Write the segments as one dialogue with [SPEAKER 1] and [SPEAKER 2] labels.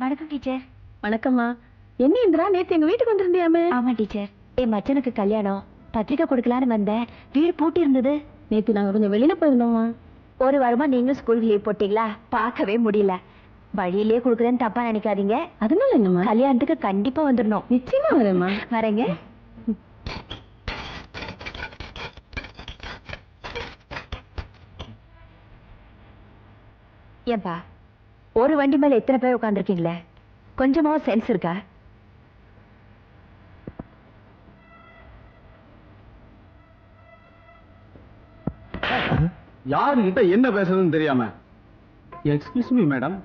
[SPEAKER 1] வணக்கம் டீச்சர்.
[SPEAKER 2] வணக்கம்மா. என்ன இந்திரா, நேத்து எங்க வீட்டுக்கு வந்திருந்தியாமே?
[SPEAKER 1] ஆமா டீச்சர், என் மச்சனுக்கு கல்யாணம், பத்திரிக்கை கொடுக்கலான்னு வந்தேன். வீடு பூட்டி இருந்தது.
[SPEAKER 2] நேத்து நாங்க கொஞ்சம் வெளியில போயிருந்தோமா.
[SPEAKER 1] ஒரு வாரமா நீங்களும் ஸ்கூலுக்கு லீவ் போட்டீங்களா, பார்க்கவே முடியல. வழியிலேயே கொடுக்குறேன்னு தப்பா நினைக்காதீங்க.
[SPEAKER 2] அதனால என்னம்மா?
[SPEAKER 1] கல்யாணத்துக்கு கண்டிப்பா வந்துடணும்.
[SPEAKER 2] நிச்சயமா வரேம்மா.
[SPEAKER 1] வரேங்க. ஏன்பா, ஒரு வண்டி மேல எத்தனை பேர் உட்காந்துருக்கீங்களே, கொஞ்சமாவும் சென்ஸ் இருக்கா?
[SPEAKER 3] யாருகிட்ட என்ன பேசுறதுன்னு தெரியாம, எக்ஸ்கியூஸ் மீ மேடம்,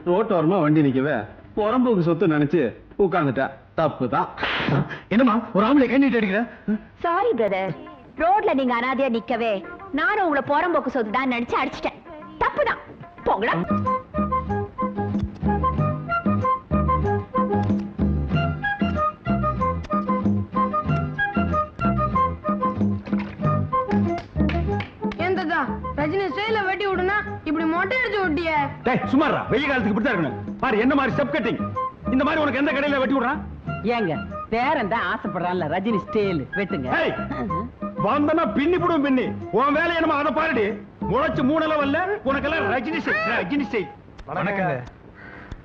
[SPEAKER 3] ரோட்டோரமா வண்டி நிக்கவே புறம்போக்கு சொத்து நினைச்சு உட்கார்ந்துட்டா தப்பு தான். என்னமா ஒரு ஆம்பளை கண்டிட்டு அடிக்கிற?
[SPEAKER 1] சாரி பிரதர், ரோட்ல நீங்க அனாதையா நிக்கவே நானும் உங்களை புறம்போக்கு சொத்து தான் நினைச்சு அடிச்சிட்டேன். தப்புதான், போங்களா.
[SPEAKER 4] ரஜினி ஸ்டைல வெட்டி விடுனா இப்படி மொட்டை அடிச்சு விட்டிய.
[SPEAKER 3] டேய் சும்மாடா, வெயில் காலத்துக்கு இப்படி தான் இருக்கணும். பாரு என்ன மாதிரி ஸ்டெப் கட்டிங். இந்த மாதிரி உனக்கு எந்த கடையில வெட்டி விடுறான்?
[SPEAKER 5] ஏங்க பேரன் தான் ஆசைப்படுறான்ல, ரஜினி ஸ்டைல் வெட்டுங்க.
[SPEAKER 3] ஏய் வந்தனா பின்னி புடும் பின்னி. உன் வேலை என்னமா அத பாருடி. முளைச்சு மூணல வரல உனக்கெல்லாம் ரஜினி ஸ்டைல், ரஜினி ஸ்டைல். வணக்கங்க.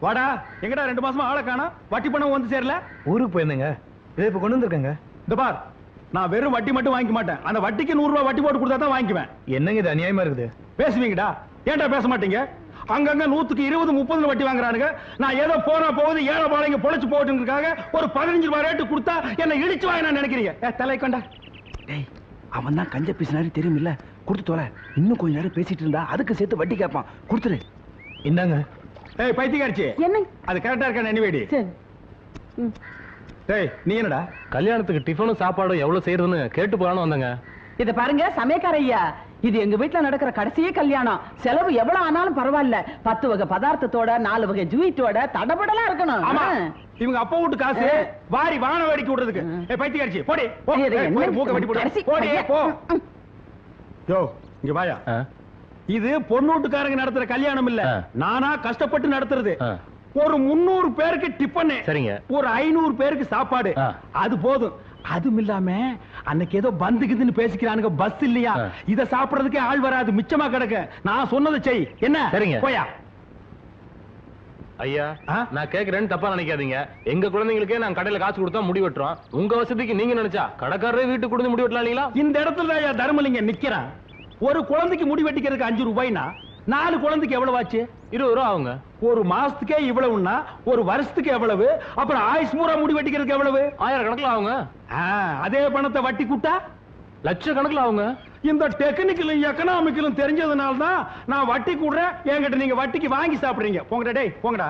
[SPEAKER 3] வாடா, எங்கடா 2 மாசமா ஆளை காணோம்? வட்டி பணம் வந்து சேரல?
[SPEAKER 6] ஊருக்கு போயிருந்தேங்க. இதை இப்ப கொண்டு வந்திருக்கேங்க.
[SPEAKER 3] இந்த பார், நான் வெறும் வட்டி மட்டும் வாங்கிக்க மாட்டேன். அந்த வட்டிக்கு 100 ரூபாய் வட்டி போட்டு கொடுத்தா தான் வாங்கிக்குவேன்.
[SPEAKER 6] என்னங்க இது அநியாயமா இருக்குது?
[SPEAKER 3] பேசுவீங்கடா, ஏன்டா பேச மாட்டீங்க? அங்கங்க 100க்கு 20, 30 வட்டி வாங்குறானுங்க. நான் ஏதோ போனா போகுது ஏழை பாளைங்க பொழைச்சு போட்டுங்கிறதுக்காக ஒரு 15 ரூபாய் ரேட்டு கொடுத்தா என்ன இடிச்சு வாங்க நான் நினைக்கிறீங்க? தலை கொண்டா.
[SPEAKER 7] டேய், அவன் தான் கஞ்ச பீசினாரு தெரியுமில்ல, கொடுத்து தோல. இன்னும் கொஞ்ச நேரம் பேசிட்டு இருந்தா அதுக்கு சேர்த்து வட்டி கேட்பான், கொடுத்துரு.
[SPEAKER 6] இந்தாங்க.
[SPEAKER 3] ஏய் பைத்தியக்காரச்சி,
[SPEAKER 2] என்ன
[SPEAKER 3] அது கரெக்டா இருக்கா? நினைவேடி. டேய் நீ என்னடா?
[SPEAKER 6] கல்யாணத்துக்கு டிஃபனும் சாப்பாடும் எவ்வளவு செய்யறதுன்னு கேட்டு போறான்னு வந்தாங்க.
[SPEAKER 5] இத பாருங்க சமயக்கார ஐயா, இது எங்க வீட்டுல நடக்கிற கடைசியே கல்யாணம். செலவு எவ்வளவு ஆனாலும் பரவாயில்ல, 10 வகை பதார்த்தத்தோட 4 வகை ஜூயிட்டோட தடபடலாம் இருக்கணும்.
[SPEAKER 3] ஆமா, இவங்க அப்பா வீட்டு காசு வாரி வான வேடிக்கை விடுறதுக்கு. ஏய் பைத்தியக்காரச்சி, போடி போ. போய் மூக்க வெட்டி போடு. போடி போ. யோ இங்க வாயா. இது பொண்ணு வீட்டுக்காரங்க நடத்துற கல்யாணம் இல்ல, நானா கஷ்டப்பட்டு நடத்துறது. ஒரு 300 பேருக்கு டிஃபன்,
[SPEAKER 6] சரிங்க.
[SPEAKER 3] ஒரு 500 பேருக்கு சாப்பாடு, அது போதும். அதுவும் இல்லாம அன்னைக்கு ஏதோ பந்துக்குதுன்னு பேசிக்கிறானுங்க, பஸ் இல்லையா, இத சாப்பிடுறதுக்கே ஆள் வராது, மிச்சமா கிடக்கு. நான் சொன்னதை செய். என்ன?
[SPEAKER 6] சரிங்க.
[SPEAKER 3] போயா.
[SPEAKER 6] ஐயா, நான் கேக்குறேன்னு தப்பா நினைக்காதீங்க. எங்க குழந்தைங்களுக்கே நான் கடையில காசு கொடுத்தா முடி வெட்டுறோம். உங்க வசதிக்கு நீங்க நினைச்சா கடைக்காரரே வீட்டுக்கு கொடுத்து முடி வெட்டலாம் இல்லீங்களா?
[SPEAKER 3] இந்த இடத்துல ஐயா தர்மலிங்க நிக்கிறான். ஒரு குழந்தைக்கு முடி வெட்டிக்கிறதுக்கு 5 ரூபாய்னா 4 குழந்தைக்கு எவ்வளவு ஆச்சு?
[SPEAKER 6] 20 ரூபா ஆகுங்க.
[SPEAKER 3] ஒரு மாசத்துக்கே இவ்வளவுன்னா ஒரு வருஷத்துக்கு எவ்வளவு? அப்புறம் ஆயுஷ் பூரா முடி வெட்டிக்கிறதுக்கு எவ்வளவு?
[SPEAKER 6] 1000 கணக்குல ஆகுங்க.
[SPEAKER 3] அதே பணத்தை வட்டி கூட்டா
[SPEAKER 6] லட்சக்கணக்குல ஆகுங்க.
[SPEAKER 3] இந்த டெக்னிக்கலும் எக்கனாமிக்கலும் தெரிஞ்சதுனால தான் நான் வட்டி கூடுறேன். என்கிட்ட நீங்க வட்டிக்கு வாங்கி சாப்பிடுறீங்க. போங்கடா டேய், போங்கடா.